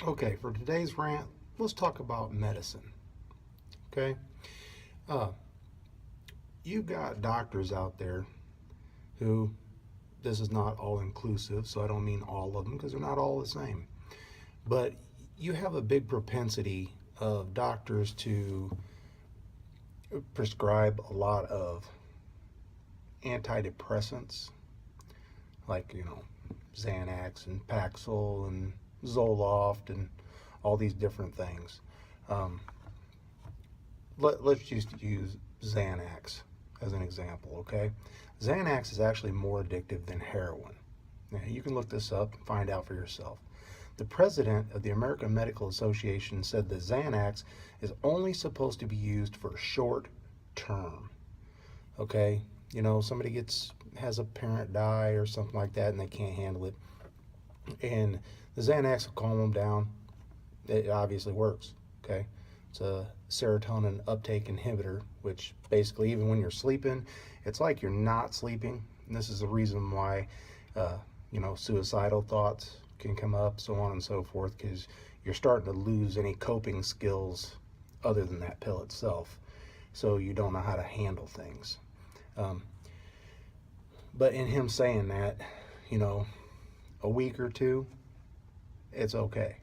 Okay, for today's rant, let's talk about medicine. Okay, uh, you've got doctors out there who, this is not all inclusive, so I don't mean all of them because they're not all the same. But you have a big propensity of doctors to prescribe a lot of antidepressants, like, Xanax and Paxil and Zoloft and all these different things. Um, let's just use Xanax as an example, okay? Xanax is actually more addictive than heroin. Now, you can look this up and find out for yourself. The president of the American Medical Association said that Xanax is only supposed to be used for short term. Okay? Somebody has a parent die or something like that and they can't handle it. And the Xanax will calm them down. It obviously works. Okay? It's a serotonin uptake inhibitor, which basically, even when you're sleeping, it's like you're not sleeping. And this is the reason why, suicidal thoughts can come up, so on and so forth, because you're starting to lose any coping skills other than that pill itself. So you don't know how to handle things. Um, but in him saying that, you know, a week or two, it's okay.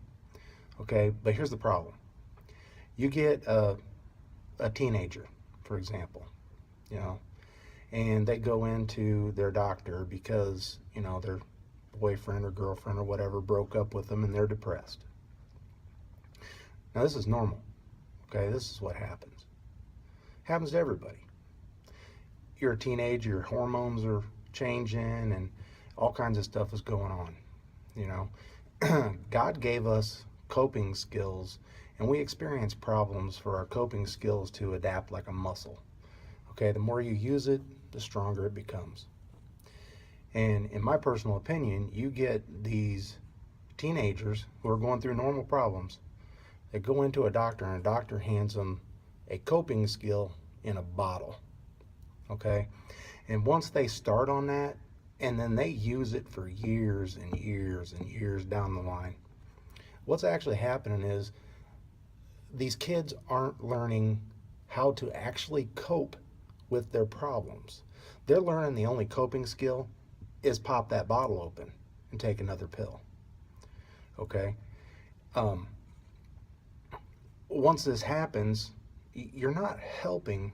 Okay, but here's the problem. You get a teenager, for example, you know, and they go into their doctor because, their boyfriend or girlfriend or whatever broke up with them and they're depressed. Now, this is normal. Okay, this is what happens. Happens to everybody. You're a teenager, your hormones are changing, and all kinds of stuff is going on. You know, God gave us coping skills, and we experience problems for our coping skills to adapt like a muscle. Okay, the more you use it, the stronger it becomes. And in my personal opinion, you get these teenagers who are going through normal problems that go into a doctor, and a doctor hands them a coping skill in a bottle. Okay, and once they start on that, and then they use it for years and years and years down the line, what's actually happening is these kids aren't learning how to actually cope with their problems. They're learning the only coping skill is pop that bottle open and take another pill. Okay? Um, Once this happens, you're not helping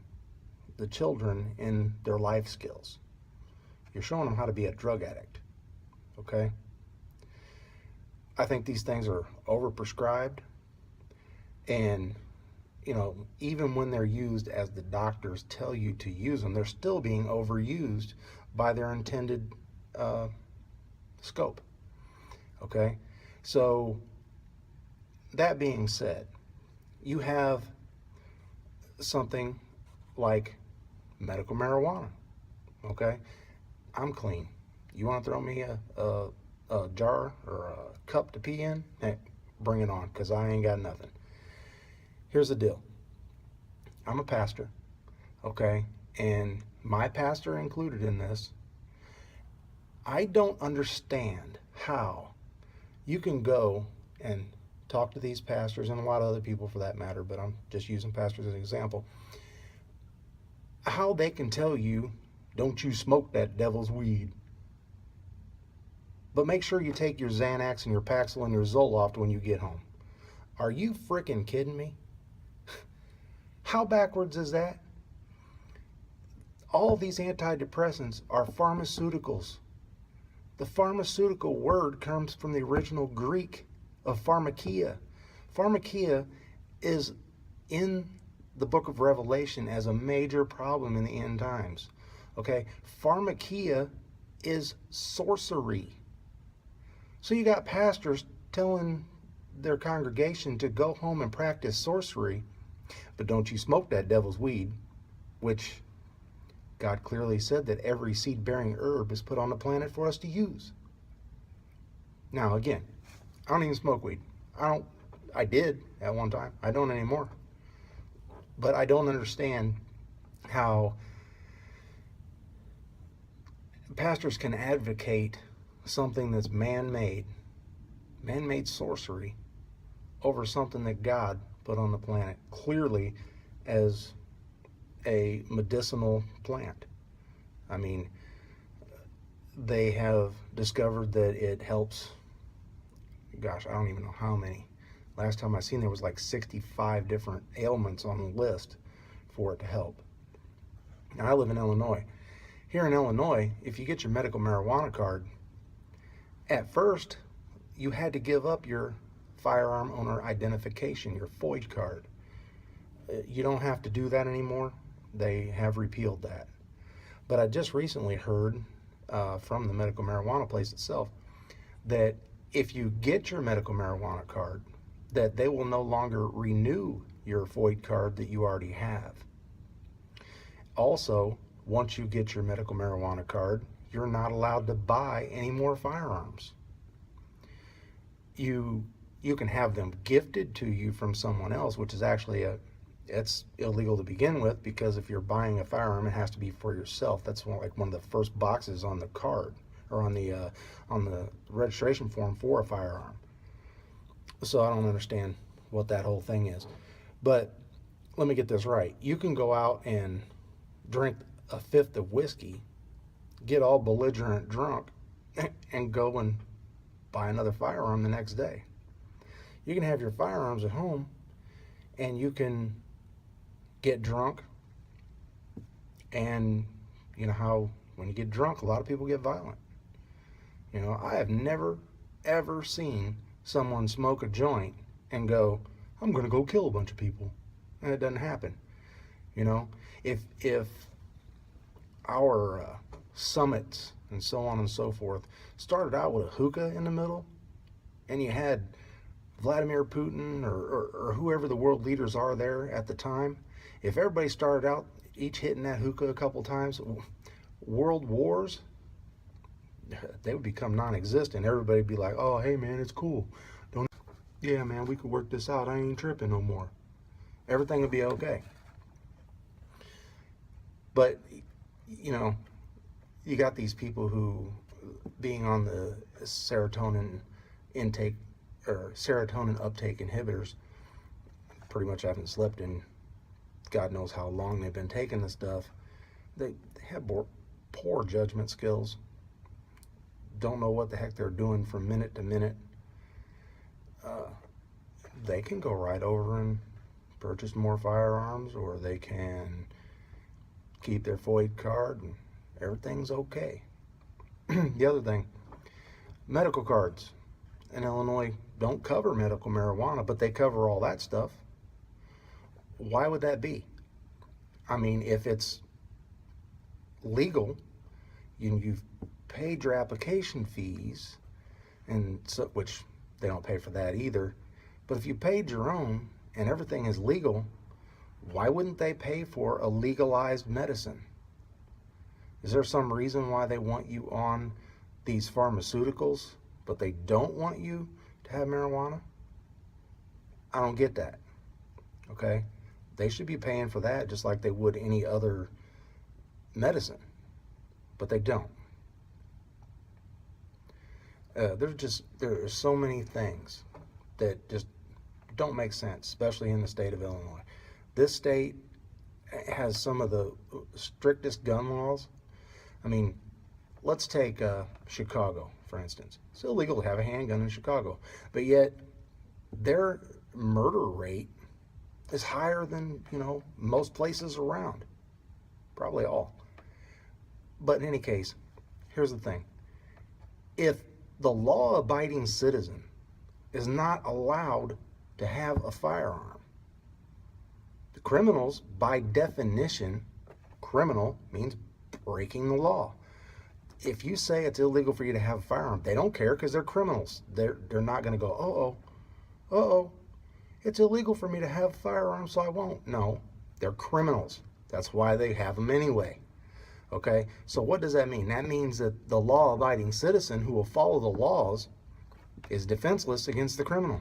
the children in their life skills. You're showing them how to be a drug addict. Okay? I think these things are overprescribed, and even when they're used as the doctors tell you to use them, they're still being overused by their intended scope. Okay, so that being said, you have something like medical marijuana. Okay, I'm clean. You want to throw me a jar or a cup to pee in? Hey, bring it on, because I ain't got nothing. Here's the deal. I'm a pastor, okay? And my pastor included in this. I don't understand how you can go and talk to these pastors and a lot of other people for that matter, but I'm just using pastors as an example. How they can tell you, don't you smoke that devil's weed. But make sure you take your Xanax and your Paxil and your Zoloft when you get home. Are you freaking kidding me? How backwards is that? All of these antidepressants are pharmaceuticals. The pharmaceutical word comes from the original Greek of pharmakia. Pharmakia is in the book of Revelation as a major problem in the end times. Okay? Pharmakia is sorcery. So you got pastors telling their congregation to go home and practice sorcery, but don't you smoke that devil's weed, which God clearly said that every seed-bearing herb is put on the planet for us to use. Now, again, I don't even smoke weed. I did at one time. I don't anymore. But I don't understand how pastors can advocate something that's man-made sorcery, over something that God put on the planet clearly as a medicinal plant. I mean, they have discovered that it helps, gosh, I don't even know how many. Last time I seen there was like 65 different ailments on the list for it to help. Now, I live in Illinois. Here in Illinois, if you get your medical marijuana card, at first you had to give up your firearm owner identification, your FOID card. You don't have to do that anymore. They have repealed that. But I just recently heard from the medical marijuana place itself that if you get your medical marijuana card, that they will no longer renew your FOID card that you already have. Also, once you get your medical marijuana card, you're not allowed to buy any more firearms. You can have them gifted to you from someone else, which is actually it's illegal to begin with, because if you're buying a firearm, it has to be for yourself. That's one of the first boxes on the card, or on the registration form for a firearm. So I don't understand what that whole thing is. But let me get this right. You can go out and drink a fifth of whiskey, get all belligerent drunk, and go and buy another firearm the next day. You can have your firearms at home, and you can get drunk, and you know how when you get drunk, a lot of people get violent. You know, I have never, ever seen someone smoke a joint and go, I'm going to go kill a bunch of people. And it doesn't happen. You know, if our summits and so on and so forth started out with a hookah in the middle, and you had Vladimir Putin or whoever the world leaders are there at the time, if everybody started out each hitting that hookah a couple times, world wars, they would become non-existent. Everybody would be like, oh, hey, man, it's cool. Yeah, man, we could work this out. I ain't tripping no more. Everything would be okay. But, you know, you got these people who, being on the serotonin intake or serotonin uptake inhibitors, pretty much haven't slept in God knows how long they've been taking this stuff. They have poor judgment skills. Don't know what the heck they're doing from minute to minute. They can go right over and purchase more firearms, or they can keep their FOID card and everything's okay. The other thing, medical cards in Illinois don't cover medical marijuana, but they cover all that stuff. Why would that be? I mean, if it's legal, you've paid your application fees, and so, which they don't pay for that either. But if you paid your own and everything is legal, why wouldn't they pay for a legalized medicine? Is there some reason why they want you on these pharmaceuticals, but they don't want you to have marijuana? I don't get that. Okay? They should be paying for that just like they would any other medicine, but they don't. There are so many things that just don't make sense, especially in the state of Illinois. This state has some of the strictest gun laws. I mean, let's take Chicago, for instance. It's illegal to have a handgun in Chicago, but yet their murder rate is higher than, you know, most places around, probably all. But in any case, here's the thing. If the law-abiding citizen is not allowed to have a firearm, the criminals, by definition, criminal means breaking the law. If you say it's illegal for you to have a firearm, they don't care because they're criminals. They're not going to go, it's illegal for me to have a firearm, so I won't. No, they're criminals. That's why they have them anyway. Okay, so what does that mean? That means that the law-abiding citizen who will follow the laws is defenseless against the criminal.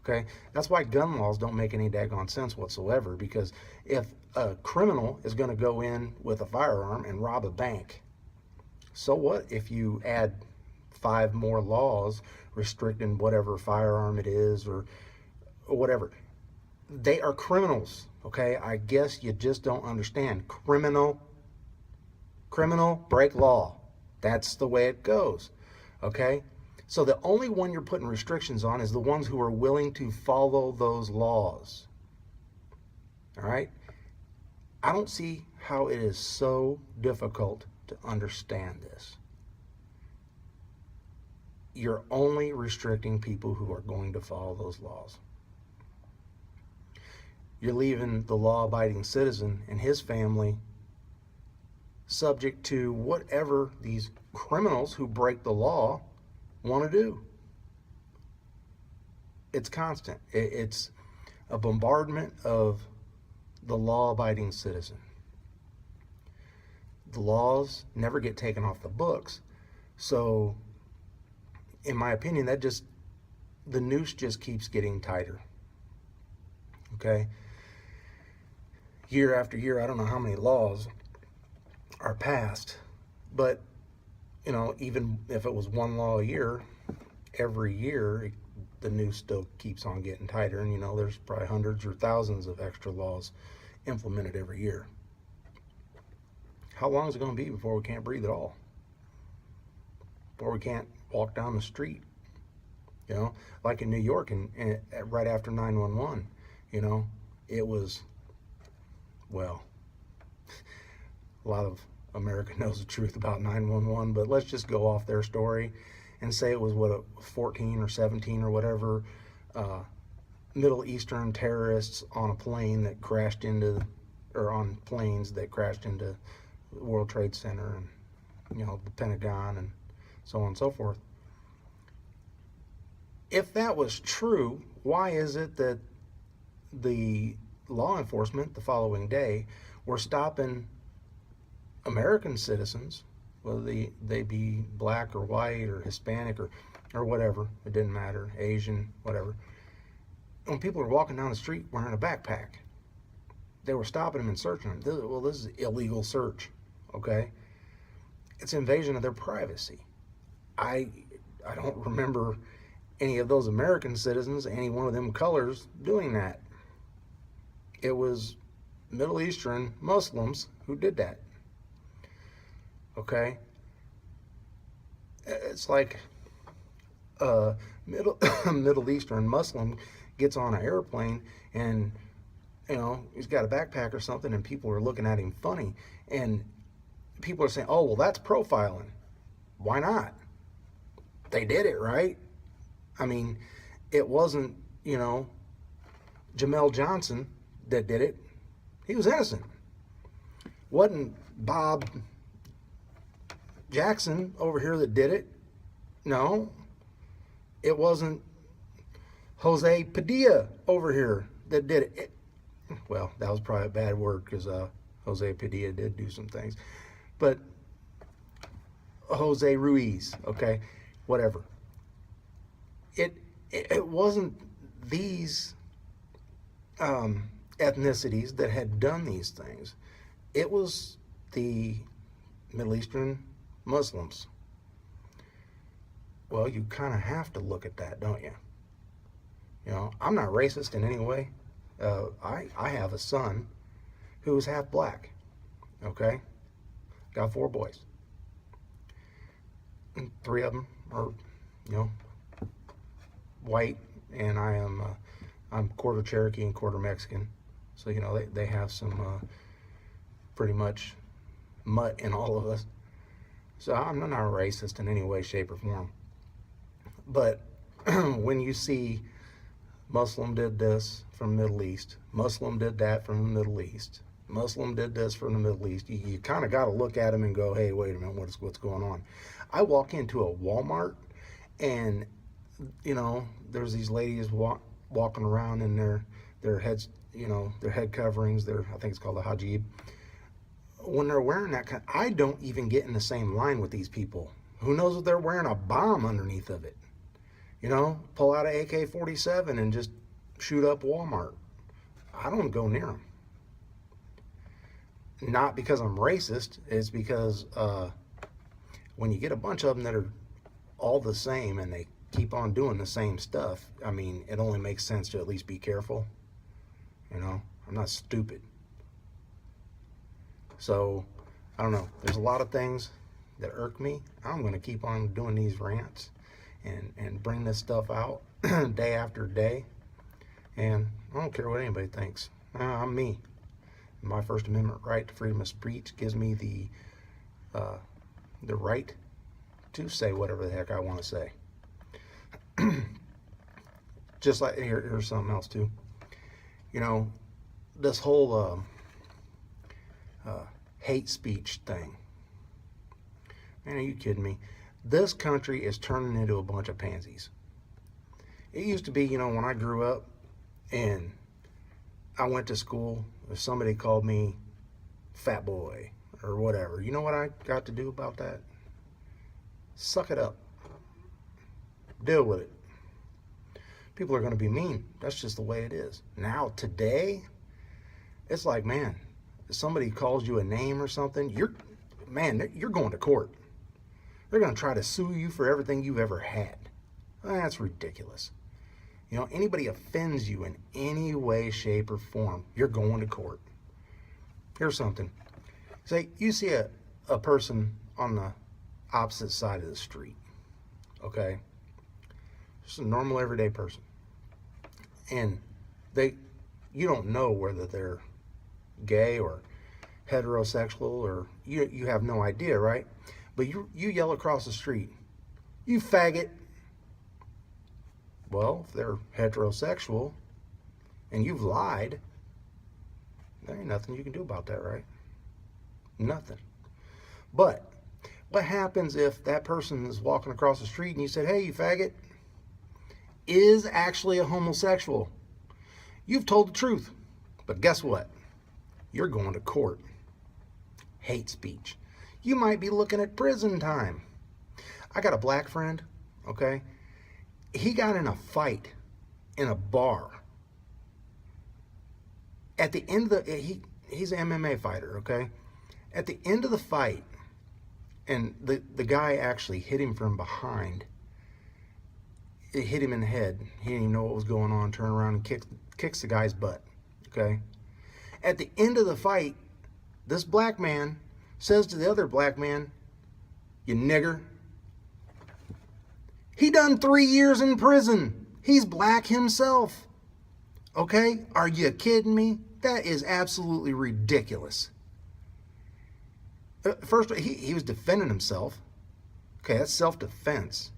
Okay, that's why gun laws don't make any daggone sense whatsoever, because if a criminal is going to go in with a firearm and rob a bank, so what if you add 5 more laws restricting whatever firearm it is or whatever. They are criminals, okay? I guess you just don't understand. Criminal, break law. That's the way it goes, okay? So the only one you're putting restrictions on is the ones who are willing to follow those laws, all right? I don't see how it is so difficult to understand this. You're only restricting people who are going to follow those laws. You're leaving the law-abiding citizen and his family subject to whatever these criminals who break the law want to do. It's constant. It's a bombardment of the law-abiding citizen. The laws never get taken off the books, so in my opinion, the noose just keeps getting tighter. Okay? Year after year, I don't know how many laws are passed, but even if it was one law a year, every year the noose still keeps on getting tighter, and there's probably hundreds or thousands of extra laws implemented every year. How long is it going to be before we can't breathe at all? Before we can't walk down the street? Like in New York, and right after 9/11, it was, well, a lot of America knows the truth about 911, but let's just go off their story and say it was 14 or 17 or whatever Middle Eastern terrorists on a plane that crashed into, or on planes that crashed into the World Trade Center and the Pentagon and so on and so forth. If that was true, why is it that the law enforcement the following day were stopping American citizens, whether they be black or white or Hispanic or whatever, it didn't matter, Asian, whatever. When people were walking down the street wearing a backpack, they were stopping them and searching them. Well, this is illegal search, okay? It's invasion of their privacy. I don't remember any of those American citizens, any one of them colors, doing that. It was Middle Eastern Muslims who did that. Okay? It's like a Middle Eastern Muslim gets on an airplane and he's got a backpack or something, and people are looking at him funny, and people are saying, oh, well, that's profiling. Why not? They did it, right? I mean, it wasn't Jamel Johnson that did it. He was innocent. Wasn't Bob Jackson over here that did it. No, it wasn't Jose Padilla over here that did it. Well, that was probably a bad word, because Jose Padilla did do some things. But Jose Ruiz, okay, whatever. It wasn't these ethnicities that had done these things. It was the Middle Eastern Muslims. Well, you kind of have to look at that, don't you? I'm not racist in any way. I have a son who is half black, okay? Got 4 boys. And 3 of them are, white, and I'm quarter Cherokee and quarter Mexican. So, they have some pretty much mutt in all of us. So I'm not a racist in any way, shape, or form. But when you see Muslim did this from the Middle East, Muslim did that from the Middle East, Muslim did this from the Middle East, you kind of got to look at them and go, hey, wait a minute, what's going on? I walk into a Walmart, and there's these ladies walking around in their heads, their head coverings, I think it's called a hijab. When they're wearing that I don't even get in the same line with these people. Who knows if they're wearing a bomb underneath of it? Pull out an AK-47 and just shoot up Walmart. I don't go near them. Not because I'm racist, it's because when you get a bunch of them that are all the same and they keep on doing the same stuff, I mean, it only makes sense to at least be careful. You know, I'm not stupid. So, I don't know. There's a lot of things that irk me. I'm going to keep on doing these rants and bring this stuff out day after day. And I don't care what anybody thinks. I'm me. My First Amendment right to freedom of speech gives me the right to say whatever the heck I want to say. Just like, here's something else too. You know, this whole hate speech thing. Man, are you kidding me? This country is turning into a bunch of pansies. It used to be, you know, when I grew up and I went to school, if somebody called me fat boy or whatever, you know what I got to do about that? Suck it up. Deal with it. People are going to be mean. That's just the way it is. Now, today, it's like, man, if somebody calls you a name or something, you're going to court. They're going to try to sue you for everything you've ever had. That's ridiculous. You know, anybody offends you in any way, shape, or form, you're going to court. Here's something. Say, you see a person on the opposite side of the street, okay? Just a normal, everyday person. And you don't know whether they're gay or heterosexual, or you have no idea, right? But you yell across the street, "You faggot." Well, if they're heterosexual and you've lied, there ain't nothing you can do about that, right? Nothing. But what happens if that person is walking across the street and you said, "Hey, you faggot," is actually a homosexual? You've told the truth. But guess what? You're going to court. Hate speech. You might be looking at prison time. I got a black friend, okay? He got in a fight in a bar. At the end of he's an MMA fighter, okay? At the end of the fight, and the guy actually hit him from behind. It hit him in the head. He didn't even know what was going on. Turned around and kicks the guy's butt, okay? At the end of the fight, this black man says to the other black man, "You nigger." He done 3 years in prison. He's black himself. Okay? Are you kidding me? That is absolutely ridiculous. First, he was defending himself. Okay, that's self-defense.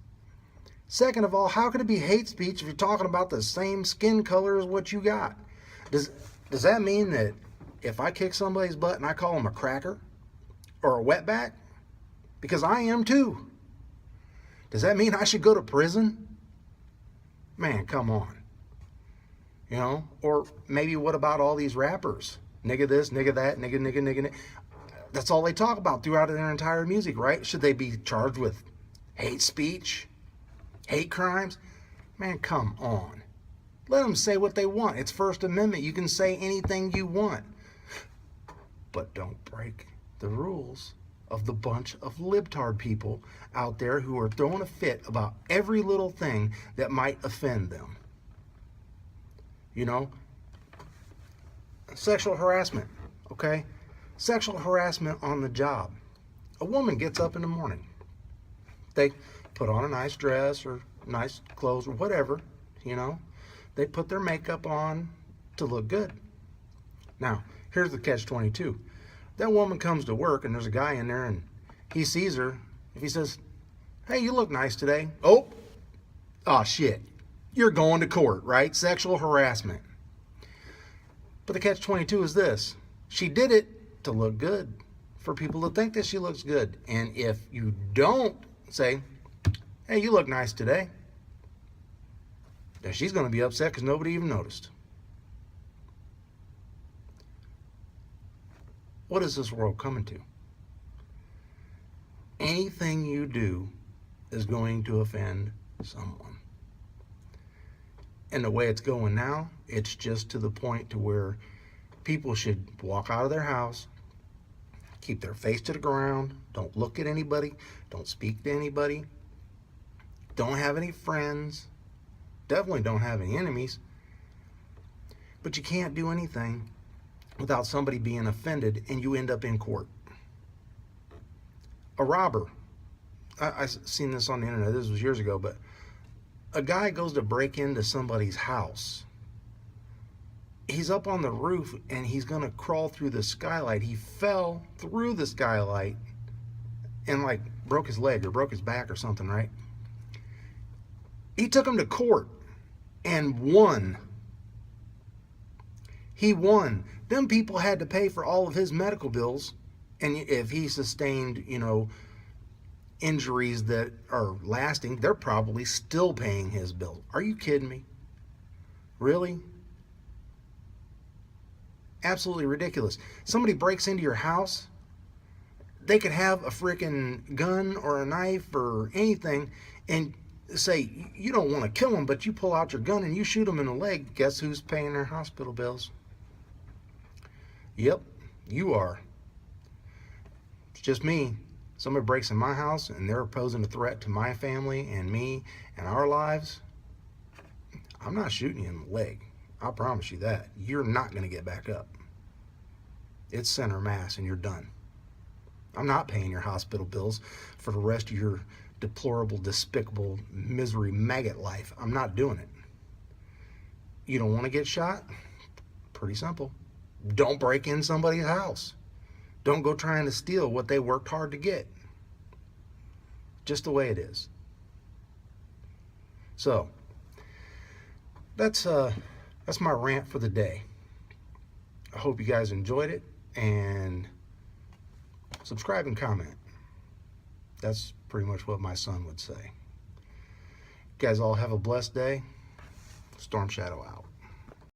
Second of all, how could it be hate speech if you're talking about the same skin color as what you got? Does that mean that if I kick somebody's butt and I call them a cracker or a wetback? Because I am too. Does that mean I should go to prison? Man, come on. You know? Or maybe what about all these rappers? Nigga this, nigga that, nigga, nigga, nigga, nigga. That's all they talk about throughout their entire music, right? Should they be charged with hate speech? Hate crimes? Man, come on. Let them say what they want. It's First Amendment. You can say anything you want. But don't break the rules of the bunch of libtard people out there who are throwing a fit about every little thing that might offend them. You know? Sexual harassment, okay? Sexual harassment on the job. A woman gets up in the morning. They put on a nice dress or nice clothes or whatever, you know. They put their makeup on to look good. Now, here's the catch-22. That woman comes to work and there's a guy in there and he sees her. If he says, "Hey, you look nice today." Oh shit. You're going to court, right? Sexual harassment. But the catch-22 is this. She did it to look good, for people to think that she looks good. And if you don't say, "Hey, you look nice today," then she's going to be upset because nobody even noticed. What is this world coming to? Anything you do is going to offend someone. And the way it's going now, it's just to the point to where people should walk out of their house, keep their face to the ground, don't look at anybody, don't speak to anybody, don't have any friends, definitely don't have any enemies, but you can't do anything without somebody being offended, and you end up in court. A robber, I seen this on the internet, this was years ago, but a guy goes to break into somebody's house. He's up on the roof and he's going to crawl through the skylight. He fell through the skylight and like broke his leg or broke his back or something, right? He took him to court and won. He won. Them people had to pay for all of his medical bills, and if he sustained, injuries that are lasting, they're probably still paying his bill. Are you kidding me? Really? Absolutely ridiculous. Somebody breaks into your house, they could have a freaking gun or a knife or anything, and say you don't want to kill them, but you pull out your gun and you shoot them in the leg. Guess who's paying their hospital bills? Yep, you are. It's just me. Somebody breaks in my house and they're posing a threat to my family and me and our lives. I'm not shooting you in the leg. I promise you that. You're not going to get back up. It's center mass and you're done. I'm not paying your hospital bills for the rest of your deplorable, despicable, misery, maggot life. I'm not doing it. You don't want to get shot? Pretty simple. Don't break in somebody's house. Don't go trying to steal what they worked hard to get. Just the way it is. So, that's my rant for the day. I hope you guys enjoyed it, and subscribe and comment. That's pretty much what my son would say. You guys all have a blessed day. Storm Shadow out.